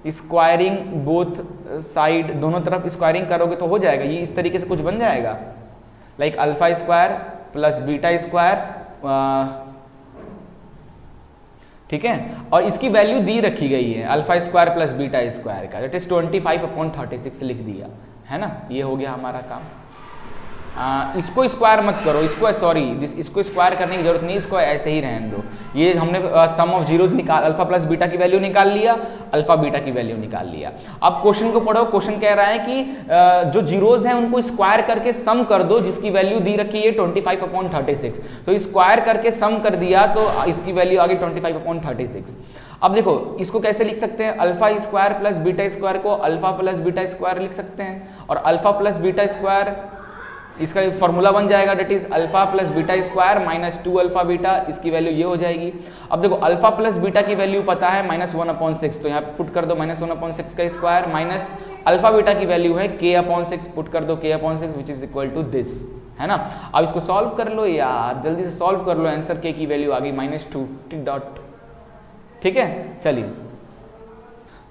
B: squaring both side, दोनों तरफ स्क्वायरिंग करोगे तो हो जाएगा, ये इस तरीके से कुछ बन जाएगा, like alpha square plus beta square, ठीक है। और इसकी वैल्यू दी रखी गई है alpha square plus beta square का, दैट इज 25/36 लिख दिया है ना, ये हो गया हमारा काम। इसको स्क्वायर मत करो, इसको सॉरी इसको स्क्वायर करने की जरूरत नहीं, इसको ऐसे ही रहने दो। ये हमने सम ऑफ जीरोस निकाल, अल्फा प्लस बीटा की वैल्यू निकाल लिया, अल्फा बीटा की वैल्यू निकाल लिया। अब क्वेश्चन को पढ़ो, क्वेश्चन कह रहा है कि जो जीरोस हैं उनको स्क्वायर करके सम कर दो, जिसकी वैल्यू दी रखी है 25/36। तो स्क्वायर करके सम कर दिया तो इसकी वैल्यू आ गई 25/36। अब देखो इसको कैसे लिख सकते हैं, alpha square plus beta square को अल्फा प्लस बीटा स्क्वायर लिख सकते हैं, और अल्फा प्लस बीटा स्क्वायर इसका फॉर्मूला बन जाएगा, that is alpha plus beta square minus 2 alpha beta, इसकी वैल्यू ये हो जाएगी। अब देखो अल्फा प्लस बीटा की वैल्यू पता है -1/6, तो यहाँ पे पुट कर दो -1/6 का स्क्वायर माइनस अल्फा बीटा की वैल्यू है k/6, पुट कर दो k/6 which is equal to this, है ना। अब इसको सॉल्व कर लो यार, जल्दी से सॉल्व कर लो, आंसर k की वैल्यू आ गई -2 टिक डॉट। ठीक है,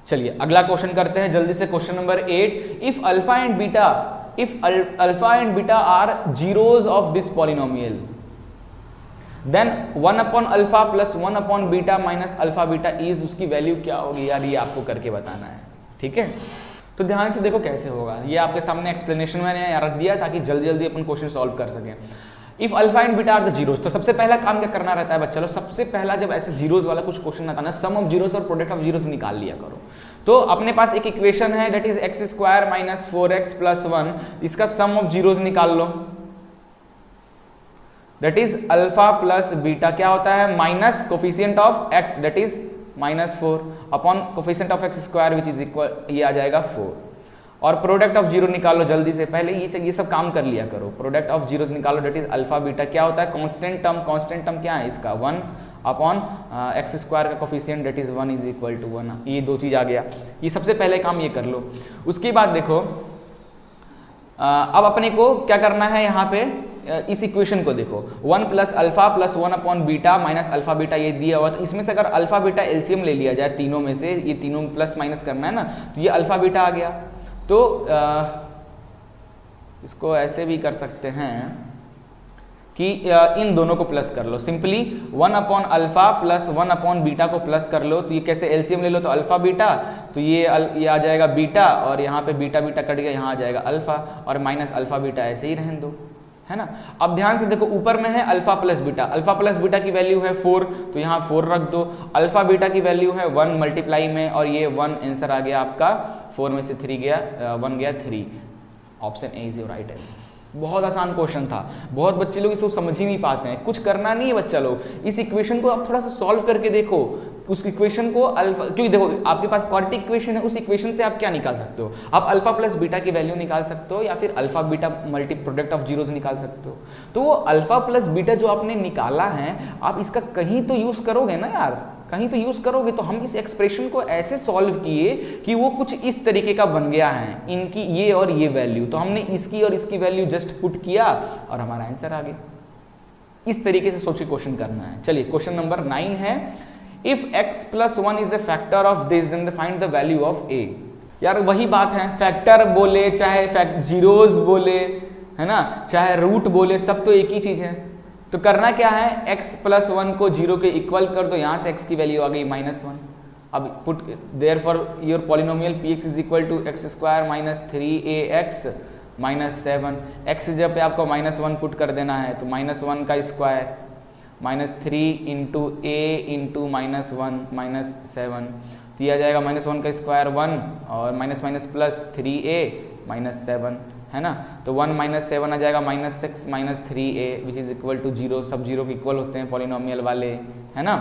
B: चलिए अगला क्वेश्चन करते हैं जल्दी से, question number 8। If alpha and beta are zeros of this polynomial then 1/अल्फा प्लस 1/बीटा माइनस अल्फा बीटा इज, उसकी वैल्यू क्या होगी यार, ये आपको करके बताना है। ठीक है, तो ध्यान से देखो कैसे होगा, ये आपके सामने एक्सप्लेनेशन मैंने रख दिया ताकि जल्दी जल्दी अपन क्वेश्चन सॉल्व कर सकें। If alpha and beta are the zeros, तो सबसे पहला काम क्या करना रहता है बच्चा लोग, सबसे पहला जब ऐसे जीरोज वाला कुछ क्वेश्चन आता है ना, सम ऑफ जीरोज और प्रोडक्ट ऑफ जीरोज निकाल लिया करो। तो अपने पास एक इक्वेशन है that is x² minus 4x plus 1, इसका सम ऑफ जीरोज निकाल लो, that is alpha plus beta क्या होता है, minus coefficient of x that is -4 upon coefficient of x² which is equal, ये आ जाएगा 4। और प्रोडक्ट ऑफ जीरो निकालो जल्दी से, पहले ये सब काम कर लिया करो। प्रोडक्ट ऑफ जीरोज निकालो दैट इज अल्फा बीटा क्या होता है, कांस्टेंट टर्म क्या है इसका 1 अपॉन x² का coefficient that is 1 is equal to 1, ये दो चीज आ गया। ये सबसे पहले काम ये कर लो। उसके बाद देखो अब अपने को क्या करना है, यहाँ पे इस इक्वेशन को देखो, 1 प्लस अल्फा प्लस 1/बीटा माइनस अल्फा बीटा ये दिया हुआ, तो इसमें से अगर अल्फा बीटा एलसीएम ले लिया जाए तीनों में से, ये तीनों प्लस माइनस करना है ना, तो ये अल्फा बीटा आ गया। तो इसको ऐसे भी कर सकते हैं कि इन दोनों को प्लस कर लो, सिंपली 1/अल्फा प्लस 1/बीटा को प्लस कर लो, तो ये कैसे एलसीएम ले लो, तो अल्फा बीटा, तो ये आ जाएगा बीटा, और यहाँ पे बीटा बीटा कट गया, यहाँ आ जाएगा अल्फा, और माइनस अल्फा बीटा ऐसे ही रहने दो, है ना। अब ध्यान से देखो, ऊपर में है अल्फा प्लस बीटा की वैल्यू है 4, तो यहाँ 4 रख दो। अल्फा बीटा की वैल्यू है 1 मल्टीप्लाई में, और ये 1 आंसर आ गया आपका, 4 में से 3 गया, 1 गया 3, option A is your right answer. बहुत आसान क्वेश्चन था, बहुत बच्चे लोग इसको समझ ही नहीं पाते हैं। कुछ करना नहीं है बच्चा लोग, इस इक्वेशन को आप थोड़ा सा सॉल्व करके देखो, उस इक्वेशन को अल्फा, क्योंकि देखो आपके पास क्वाड्रेटिक इक्वेशन है, उस इक्वेशन से आप क्या निकाल सकते हो, आप अल्फा प्लस बीटा की वैल्यू निकाल सकते हो, या फिर alpha beta multi product of zeros निकाल सकते हो। तो वो अल्फा प्लस बीटा जो आपने निकाला है, आप इसका कहीं तो यूज करोगे ना यार, कहीं तो यूज करोगे। तो हम इस एक्सप्रेशन को ऐसे सॉल्व किए कि वो कुछ इस तरीके का बन गया है, इनकी ये और ये वैल्यू, तो हमने इसकी और इसकी वैल्यू जस्ट पुट किया और हमारा आंसर आ गया। इस तरीके से सोच के क्वेश्चन करना है। चलिए क्वेश्चन नंबर 9 है, if x plus 1 is a factor of this then find the value of a। यार वही बात है, फैक्टर बोले चाहे जीरोज बोले, है ना, चाहे रूट बोले, सब तो एक ही चीज है। तो करना क्या है, x प्लस 1 को 0 के इक्वल कर दो, यहां से x की वैल्यू आ गई -1। अब put therefore your polynomial px is equal to x² minus 3ax minus 7, x जब पे आपको -1 पुट कर देना है, तो -1 का स्क्वायर -3 इंटू a इंटू -1 -7, दिया जाएगा -1 का स्क्वायर 1 और माइनस प्लस 3a -7, है ना। तो 1 - 7 आ जाएगा -6 -3a which is equal to 0, सब 0 के इक्वल होते हैं पॉलिनोमियल वाले, है ना।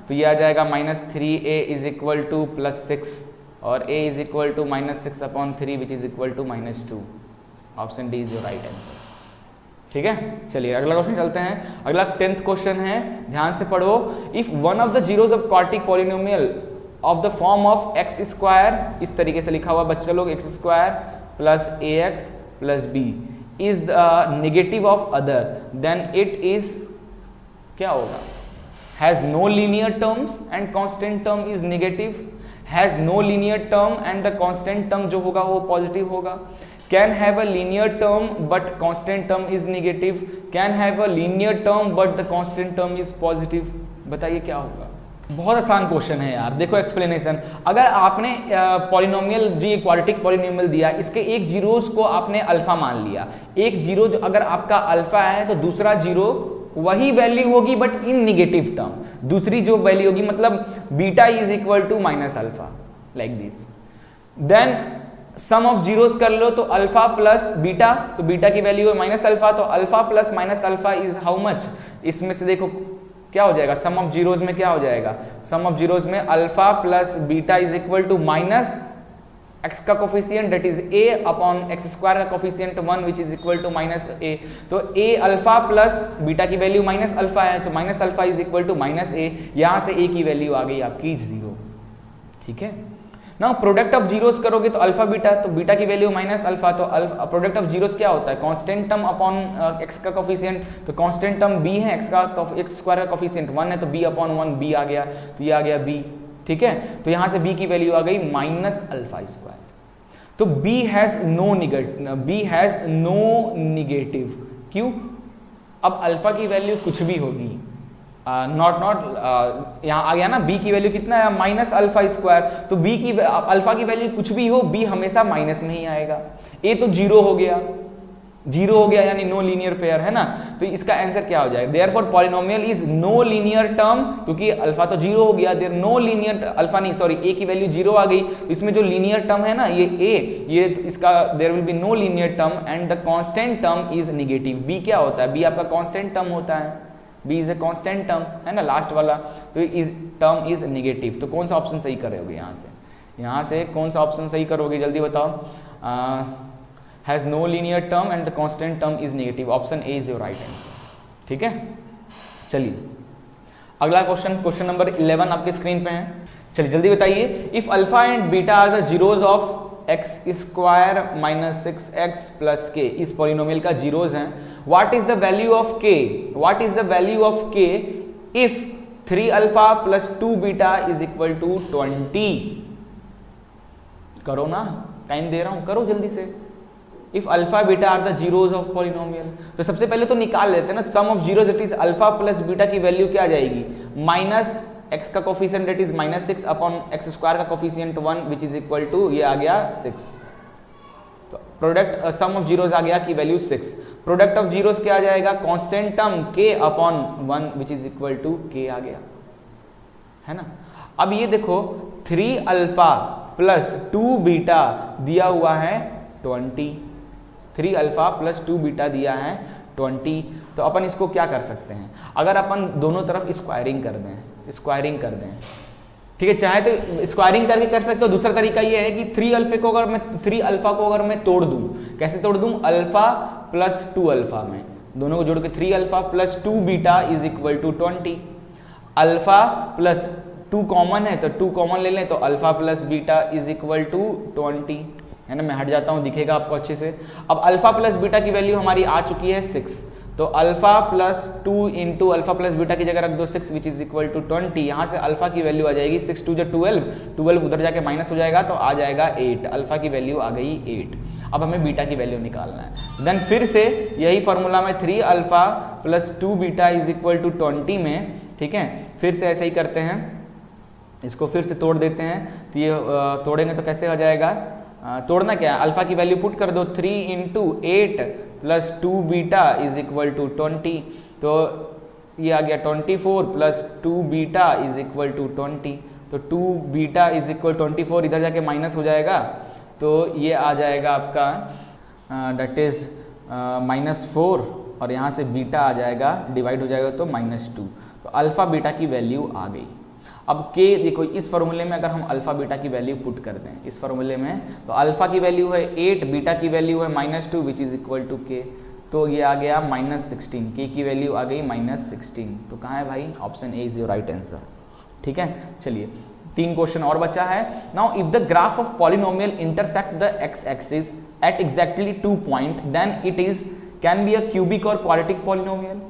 B: तो ये आ जाएगा -3a इज इक्वल टू +6 और a is equal to -6/3 which is equal to -2। Option D is your right answer. ठीक है, चलिए अगला क्वेश्चन चलते हैं। अगला 10th क्वेश्चन है, ध्यान से पढ़ो। If one of the zeros of quadratic polynomial of the form of x², इस तरीके से लिखा हुआ बच्चे लोग, x² plus ax plus b is the negative of other, then it is क्या होगा, has no linear terms and constant term is negative, has no linear term and the constant term जो होगा वो पॉजिटिव होगा, can have a linear term but constant term is negative, can have a linear term but the constant term is positive. बताइए क्या होगा। बहुत आसान क्वेश्चन है यार, देखो एक्सप्लेनेशन। अगर आपने पॉलिनोमियल जो ये क्वाड्रेटिक पॉलिनोमियल दिया, इसके एक जीरोस को आपने अल्फा मान लिया, एक जीरो जो अगर आपका अल्फा है तो दूसरा जीरो वही वैल्यू होगी बट इन निगेटिव टर्म, दूसरी जो वैल्यू होगी, मतलब beta is equal to -minus alpha like this. Then sum of zeros कर लो, तो अल्फा प्लस बीटा, तो बीटा की वैल्यू है -अल्फा, तो alpha plus -minus alpha is how much, इसमें से देखो क्या हो जाएगा, सम ऑफ जीरोज में क्या हो जाएगा, सम ऑफ जीरोज में alpha plus beta is equal to minus x का coefficient that is a upon x² का coefficient 1 which is equal to -a। तो a अल्फा प्लस बीटा की वैल्यू -अल्फा है, तो -alpha is equal to -a, यहां से a की वैल्यू आ गई आपकी 0। ठीक है, ना प्रोडक्ट ऑफ जीरोस करोगे तो अल्फा बीटा, तो बीटा की वैल्यू माइनस अल्फा, तो प्रोडक्ट ऑफ जीरोस क्या होता है, कांस्टेंट टर्म अपॉन एक्स का कोफिशिएंट, तो कांस्टेंट टर्म b है, एक्स स्क्वायर का कोफिशिएंट 1 है, तो b अपॉन 1 b आ गया, तो ये आ गया b, ठीक है। तो यहां से b की वैल्यू आ गई माइनस अल्फा स्क्वायर। तो b हैज नो निगेटिव, क्यों, अब अल्फा की वैल्यू कुछ भी होगी, नॉट यहाँ आ गया ना, b की वैल्यू कितना है माइनस अल्फा स्क्वायर, तो b की अल्फा की वैल्यू कुछ भी हो b हमेशा माइनस में ही आएगा। a तो जीरो हो गया यानी नो लीनियर पेयर है ना, तो इसका आंसर क्या हो जाएगा, therefore polynomial is no linear term, क्योंकि अल्फा तो जीरो हो गया, देयर नो लीनियर अल्फा नहीं सॉरी a की वैल्यू जीरो आ गई, तो इसमें जो लीनियर टर्म है ना ये a, ये इसका there will be no linear term and the constant term is negative. b क्या होता है, b आपका कांस्टेंट टर्म होता है, b is a constant term है ना लास्ट वाला, तो इज टर्म इज नेगेटिव। तो कौन सा ऑप्शन सही करोगे, यहाँ से कौन सा ऑप्शन सही करोगे, जल्दी बताओ। Has no linear term and the constant term is negative, option A is your right answer, ठीक है। चलिए अगला क्वेश्चन नंबर 11 आपके स्क्रीन पे है, चलिए जल्दी बताइए। If alpha and beta are the zeros of x square minus 6x plus के, इस पॉलिनोमियल का जीरोज हैं, what is the value of k if 3 alpha plus 2 beta is equal to 20। करो ना, टाइम दे रहा हूं, करो जल्दी से। If alpha beta are the zeros of polynomial, तो सबसे पहले तो निकाल लेते हैं ना, sum of zeros it is alpha plus beta की वैल्यू क्या आ जाएगी, माइनस x का coefficient it is minus 6 upon x square का coefficient 1 which is equal to, ये आ गया 6, तो प्रोडक्ट सम ऑफ जीरोज आ गया की वैल्यू 6, प्रोडक्ट ऑफ जीरोज क्या आ जाएगा, constant term k upon 1 which is equal to k आ गया, है ना। अब ये देखो 3 अल्फा प्लस 2 बीटा दिया हुआ है 20, 3 अल्फा प्लस 2 बीटा दिया है 20, तो अपन इसको क्या कर सकते हैं, अगर अपन दोनों तरफ स्क्वायरिंग कर दें, ठीक है, चाहे तो स्क्वायरिंग करके कर सकते हो। दूसरा तरीका ये है कि 3 अल्फा को अगर मैं तोड़ दूं, कैसे तोड़ दूं, अल्फा प्लस 2 अल्फा में दोनों को जोड़ के 3 alpha plus 2 beta is equal to 20, alpha plus 2 common है तो 2 कॉमन ले लें, तो alpha plus beta is equal to 20, है ना। मैं हट जाता हूं, दिखेगा आपको अच्छे से। अब अल्फा प्लस बीटा की वैल्यू हमारी आ चुकी है 6, तो alpha plus 2 into alpha plus beta की जगह रख दो 6 विच इज इक्वल टू 20, यहां से अल्फा की वैल्यू आ जाएगी 6 2 12 उधर जाके माइनस हो जाएगा तो आ जाएगा 8, अल्फा की वैल्यू आ गई 8। अब हमें बीटा की वैल्यू निकालना है, देन फिर से यही फॉर्मूला में 3 alpha plus 2 beta is equal to 20 में, ठीक है, फिर से ऐसे ही करते हैं, इसको फिर से तोड़ देते हैं, तो ये तोड़ेंगे तो कैसे हो जाएगा, तोड़ना क्या है, अल्फा की वैल्यू पुट कर दो 3 into 8 plus 2 beta is equal to 20, तो ये आ गया 24 plus 2 beta is equal to 20, तो 2 बीटा इज इक्वल 24, इधर जाके माइनस हो जाएगा, तो ये आ जाएगा आपका डेट इज -4 और यहाँ से बीटा आ जाएगा, डिवाइड हो जाएगा तो -2, तो अल्फा बीटा की वैल्यू आ गई। अब के देखो इस फॉर्मूले में अगर हम अल्फा बीटा की वैल्यू पुट कर दें इस फॉर्मूले में, तो अल्फा की वैल्यू है 8, बीटा की वैल्यू है -2 विच इज इक्वल टू के, तो ये आ गया -16, के की वैल्यू आ गई -16, तो कहाँ है भाई, option A is your right answer, ठीक है। चलिए 3 क्वेश्चन और बचा है। Now if the graph of polynomial intersect the x axis at exactly 2 point, then it is can be a cubic और quadratic polynomial,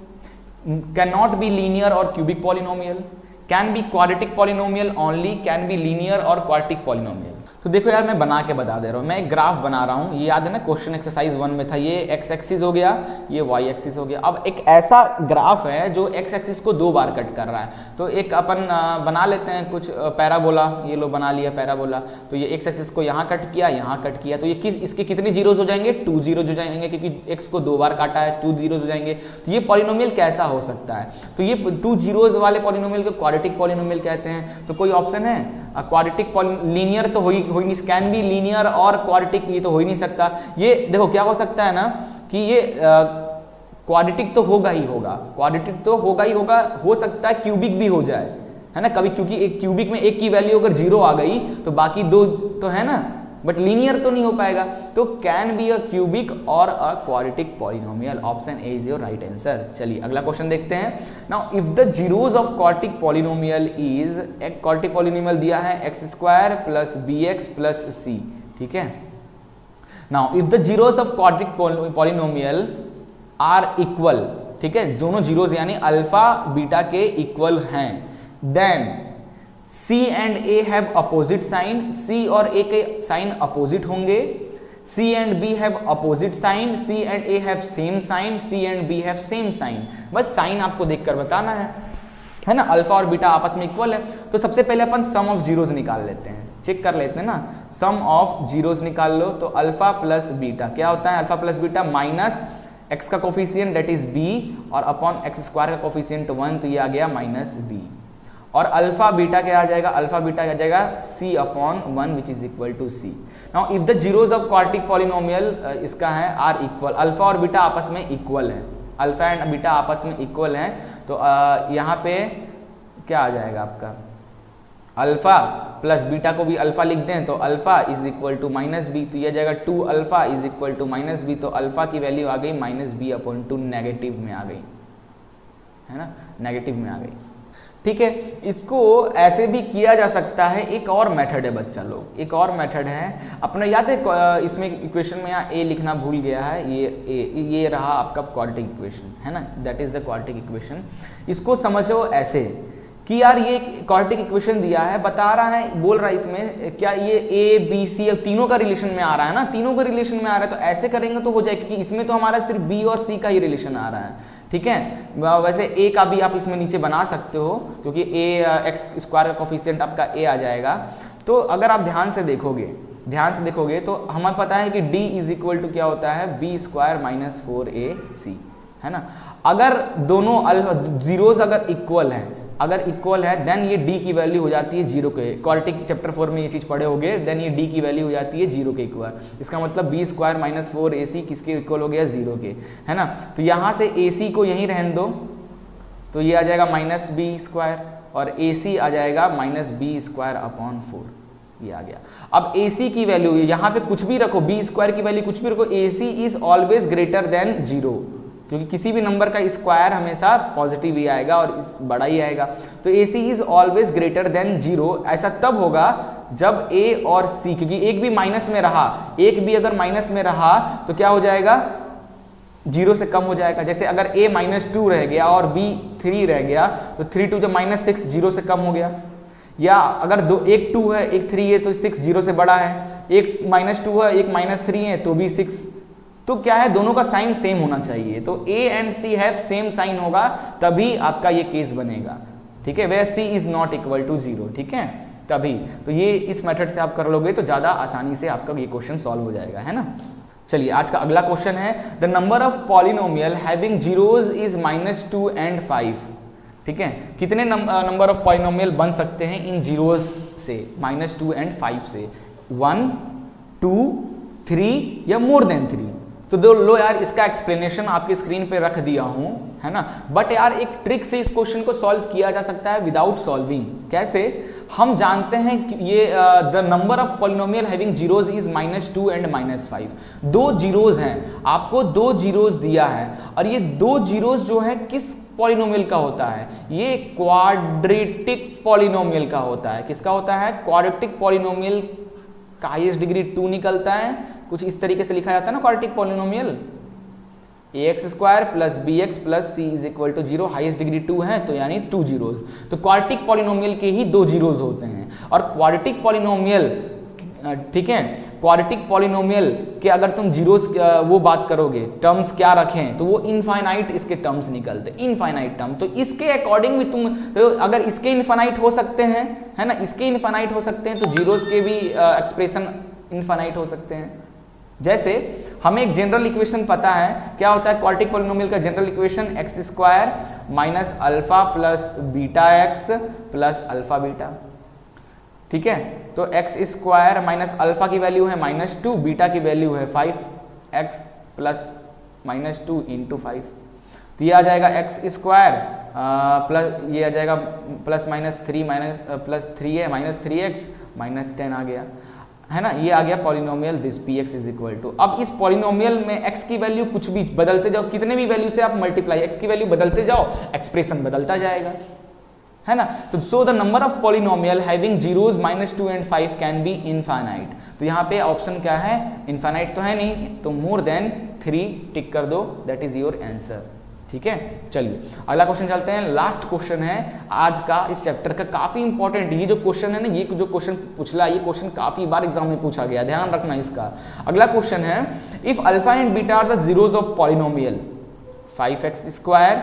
B: can not be linear और cubic polynomial, can be quadratic polynomial only, can be linear और क्वाड्रेटिक पॉलिनोमियल। तो देखो यार मैं बना के बता दे रहा हूँ, मैं एक ग्राफ बना रहा हूँ, ये याद है ना क्वेश्चन एक्सरसाइज 1 में था, ये एक्स एक्सिस हो गया, ये वाई एक्सिस हो गया। अब एक ऐसा ग्राफ है जो एक्स एक्सिस को 2 बार कट कर रहा है, तो एक अपन बना लेते हैं कुछ पैराबोला, ये लो बना लिया पैराबोला, तो ये एक्स एक्सिस को यहाँ कट किया, यहाँ कट किया, तो ये इसके कितने जीरोज हो जाएंगे, 2 जीरोज हो जाएंगे, क्योंकि एक्स को 2 बार काटा है, 2 जीरोज हो जाएंगे। तो ये पॉलिनोमियल कैसा हो सकता है, तो ये 2 जीरोज वाले पॉलिनोमियल को क्वाड्रेटिक पॉलिनोमियल कहते हैं। तो कोई ऑप्शन है क्वाड्रेटिक लीनियर तो हो ही नहीं, कैन बी लीनियर और क्वाड्रेटिक, ये तो हो ही नहीं सकता। ये देखो क्या हो सकता है ना कि ये क्वाड्रेटिक तो होगा ही होगा, क्वाड्रेटिक तो होगा ही होगा, हो सकता है क्यूबिक भी हो जाए, है ना कभी, क्योंकि एक क्यूबिक में एक की वैल्यू अगर 0 आ गई तो बाकी 2 तो है ना, बट लीनियर तो नहीं हो पाएगा। तो कैन बी अ क्यूबिक और a quadratic polynomial, option A is your right answer. चलिए अगला क्वेश्चन देखते हैं। Now if the zeros of quadratic polynomial is, एक क्वाड्रेटिक पॉलिनोमियल दिया है x square plus B x plus C, ठीक है। Now if the zeros of quadratic polynomial are equal, ठीक है, दोनों जीरोस यानी अल्फा बीटा के इक्वल हैं, then C and A have opposite sign, C और A के साइन अपोजिट होंगे, C and B have opposite sign, C and A have same sign, C and B have same sign. बस साइन आपको देखकर बताना है ना। अल्फा और बीटा आपस में इक्वल है, तो सबसे पहले अपन सम ऑफ जीरोस निकाल लेते हैं, चेक कर लेते हैं ना। सम ऑफ जीरोस निकाल लो, तो अल्फा प्लस बीटा क्या होता है, alpha plus beta minus x का कोफिशिएंट दैट इज b और अपॉन x स्क्वायर का कोफिशिएंट 1, तो ये आ गया माइनस b, और अल्फा बीटा क्या आ जाएगा, अल्फा बीटा आ जाएगा c upon 1 which is equal to c। Now if the zeros of quadratic polynomial इसका है आर इक्वल, अल्फा और बीटा आपस में इक्वल है, अल्फा एंड बीटा आपस में इक्वल है, तो यहाँ पे क्या आ जाएगा आपका, अल्फा प्लस बीटा को भी अल्फा लिख दें तो alpha is equal to minus B, तो ये जाएगा 2 alpha is equal to minus B, तो अल्फा की वैल्यू आ गई माइनस बी अपॉन 2, नेगेटिव में आ गई, है ना, नेगेटिव में आ गई, ठीक है। इसको ऐसे भी किया जा सकता है, एक और मेथड है बच्चा लोग, एक और मेथड है अपना, याद है इसमें इक्वेशन में यहाँ ए लिखना भूल गया है, ये रहा आपका क्वाड्रेटिक इक्वेशन, है ना, that is the quadratic equation. इसको समझो ऐसे कि यार ये क्वाड्रेटिक इक्वेशन दिया है, बता रहा है, बोल रहा है इसमें क्या ये ए बी सी तीनों का रिलेशन में आ रहा है ना, तीनों का रिलेशन में आ रहा है, तो ऐसे करेंगे तो हो जाए, क्योंकि इसमें तो हमारा सिर्फ बी और सी का ही रिलेशन आ रहा है, ठीक है। वैसे ए का भी आप इसमें नीचे बना सकते हो, क्योंकि ए एक्स स्क्वायर का कोफिशिएंट आपका ए आ जाएगा। तो अगर आप ध्यान से देखोगे तो हमें पता है कि d इज इक्वल टू क्या होता है, बी स्क्वायर माइनस 4ac, है ना। अगर दोनों जीरोस अगर इक्वल है देन ये d की वैल्यू हो जाती है 0 के, क्वाड्रेटिक चैप्टर 4 में ये चीज पढ़े होगे, देन ये d की वैल्यू हो जाती है 0 के इक्वल। इसका मतलब बी स्क्वायर माइनस 4ac किसके इक्वल हो गया, 0 के, है ना। तो यहाँ से ac को यहीं रहने दो, तो ये आ जाएगा माइनस बी स्क्वायर, और ac आ जाएगा माइनस बी स्क्वायर अपॉन 4, ये आ गया। अब ac की वैल्यू यहाँ पे कुछ भी रखो, बी स्क्वायर की वैल्यू कुछ भी रखो, ac is always greater than 0, क्योंकि किसी भी नंबर का स्क्वायर हमेशा पॉजिटिव ही आएगा और बड़ा ही आएगा। तो AC is always greater than 0, ऐसा तब होगा जब A और C, क्योंकि एक भी माइनस में रहा, एक भी अगर माइनस में रहा तो क्या हो जाएगा, 0 से कम हो जाएगा। जैसे अगर A माइनस 2 रह गया और B 3 रह गया, तो 3 2 जब माइनस 6, 0 से कम हो गया। या अगर एक 2 है एक 3 है तो 6 0 से बड़ा है, एक माइनस 2 है एक माइनस 3 है तो भी 6, तो क्या है, दोनों का साइन सेम होना चाहिए, तो A and C have same sign होगा तभी आपका ये केस बनेगा, ठीक है, where C is not equal to 0, ठीक है, तभी। तो ये इस मेथड से आप कर लोगे तो ज्यादा आसानी से आपका ये क्वेश्चन सॉल्व हो जाएगा, है ना। चलिए आज का अगला क्वेश्चन है, the number of polynomial having zeros is -2 and 5, ठीक है। कितने नंबर ऑफ पॉलिनोमियल बन सकते हैं इन जीरोस से, -2 and 5 से, 1 2 3 या मोर देन 3। तो दो लो यार, इसका एक्सप्लेनेशन आपकी स्क्रीन पे रख दिया हूं, है ना। बट यार एक ट्रिक से इस क्वेश्चन को सॉल्व किया जा सकता है विदाउट सॉल्विंग। कैसे, हम जानते हैं कि ये the number of polynomial having zeros is -2 and -5, दो जीरोस हैं, आपको दो जीरोस दिया है, और ये दो जीरोस जो है किस पॉलिनोमियल का होता है, ये क्वाड्रेटिक पॉलिनोमियल का होता है। किसका होता है, क्वाड्रेटिक पॉलिनोमियल का हाईएस्ट डिग्री 2 निकलता है, कुछ इस तरीके से लिखा जाता है ना quadratic polynomial, ax square plus bx plus c is equal to 0, highest degree 2 है तो यानी 2 जीरोस। तो क्वाड्रेटिक पॉलिनोमियल के ही 2 जीरोस होते हैं, और क्वाड्रेटिक पॉलिनोमियल, ठीक है, क्वाड्रेटिक पॉलिनोमियल के अगर तुम जीरोस वो बात करोगे, टर्म्स क्या रखें, तो वो इनफाइनाइट इसके टर्म्स निकलते, इनफाइनाइट टर्म। तो इसके अकॉर्डिंग भी तुम, तो अगर इसके इनफाइनाइट हो सकते हैं, है ना, इसके इनफाइनाइट हो सकते हैं, तो जीरोस के भी एक्सप्रेशन इनफाइनाइट हो सकते हैं। जैसे हमें एक जनरल इक्वेशन पता है, क्या होता है क्वाड्रेटिक पॉलिनोमियल का general equation, x square minus alpha plus beta x plus alpha beta, ठीक है। तो एक्स स्क्वायर माइनस अल्फा की वैल्यू है -2, बीटा की वैल्यू है 5x प्लस -2 इंटू 5, तो ये आ जाएगा एक्स स्क्वायर प्लस, ये आ जाएगा प्लस -3 प्लस 3 है -3x -10 आ गया। है ना, ये आ गया polynomial this P X is equal to. अब इस पॉलिनोमियल में x की वैल्यू कुछ भी बदलते जाओ, कितने भी वैल्यू से आप मल्टीप्लाई x की वैल्यू बदलते जाओ, एक्सप्रेशन बदलता जाएगा, है ना। तो so the number of polynomial having zeros -2 and 5 can be infinite. तो यहाँ पे ऑप्शन क्या है, इनफाइनाइट तो है नहीं, तो मोर देन 3 टिक कर दो, दैट इज योर आंसर। ठीक है, चलिए अगला क्वेश्चन चलते हैं। लास्ट क्वेश्चन है आज का इस चैप्टर का, काफी इंपॉर्टेंट ये जो क्वेश्चन है ना, ये जो क्वेश्चन पूछला, ये क्वेश्चन काफी बार एग्जाम में पूछा गया, ध्यान रखना इसका। अगला क्वेश्चन है, if alpha and beta are the zeros of polynomial 5x square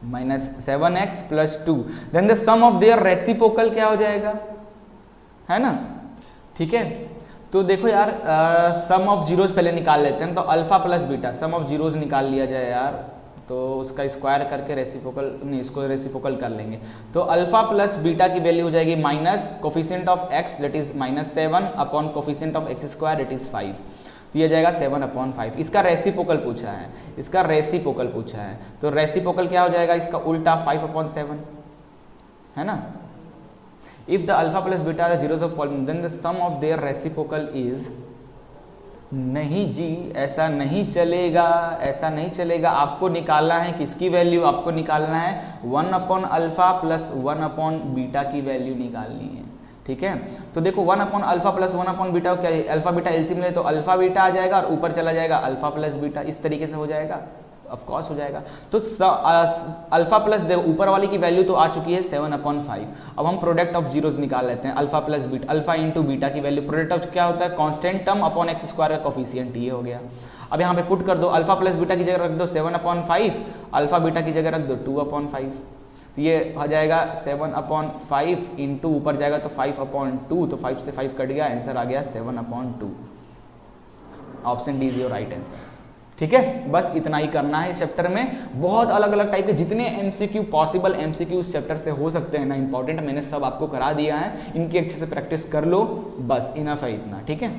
B: -7x + 2, then the sum of their reciprocal क्या हो जाएगा, है ना। ठीक है, तो देखो यार, सम ऑफ जीरोज पहले निकाल लेते हैं। तो alpha plus beta, sum of zeros निकाल लिया जाए यार, तो उसका स्क्वायर करके रेसिप्रोकल, नहीं इसको रेसिप्रोकल कर लेंगे। तो अल्फा प्लस बीटा की वैल्यू हो जाएगी minus coefficient of x that is -7 upon coefficient of x square that is 5, तो ये जाएगा 7/5। इसका रेसिप्रोकल पूछा है, इसका रेसिप्रोकल पूछा है, तो रेसिप्रोकल क्या हो जाएगा, इसका उल्टा 5/7, है ना। If the alpha plus beta are the zeros of polynomial then the sum of their reciprocal is, नहीं जी ऐसा नहीं चलेगा, ऐसा नहीं चलेगा। आपको निकालना है किसकी वैल्यू, आपको निकालना है 1/अल्फा प्लस 1/बीटा की वैल्यू निकालनी है। ठीक है, तो देखो 1/अल्फा प्लस 1/बीटा क्या है, अल्फा बीटा एलसीएम ले तो अल्फा बीटा आ जाएगा और ऊपर चला जाएगा अल्फा प्लस बीटा, इस तरीके से हो जाएगा, ऑफ कोर्स हो जाएगा। तो अल्फा प्लस ऊपर वाली की वैल्यू तो आ चुकी है 7/5। अब हम प्रोडक्ट ऑफ जीरोज निकाल लेते हैं, alpha plus beta, alpha into beta की वैल्यू, प्रोडक्ट ऑफ क्या होता है, constant term upon x square का कोफिशिएंट, ये हो गया। अब यहाँ पे पुट कर दो, अल्फा प्लस बीटा की जगह रख दो 7/5, अल्फा बीटा की जगह रख दो 2/5, तो ये आ जाएगा 7/5 इंटू ऊपर जाएगा तो 5/2, तो 5 से 5 कट गया, आंसर आ गया 7/2। Option D is your right answer. ठीक है, बस इतना ही करना है इस चैप्टर में। बहुत अलग अलग टाइप के जितने एमसीक्यू पॉसिबल एमसीक्यू इस चैप्टर से हो सकते हैं ना इंपॉर्टेंट, मैंने सब आपको करा दिया है, इनकी अच्छे से प्रैक्टिस कर लो, बस इनफ है इतना। ठीक है।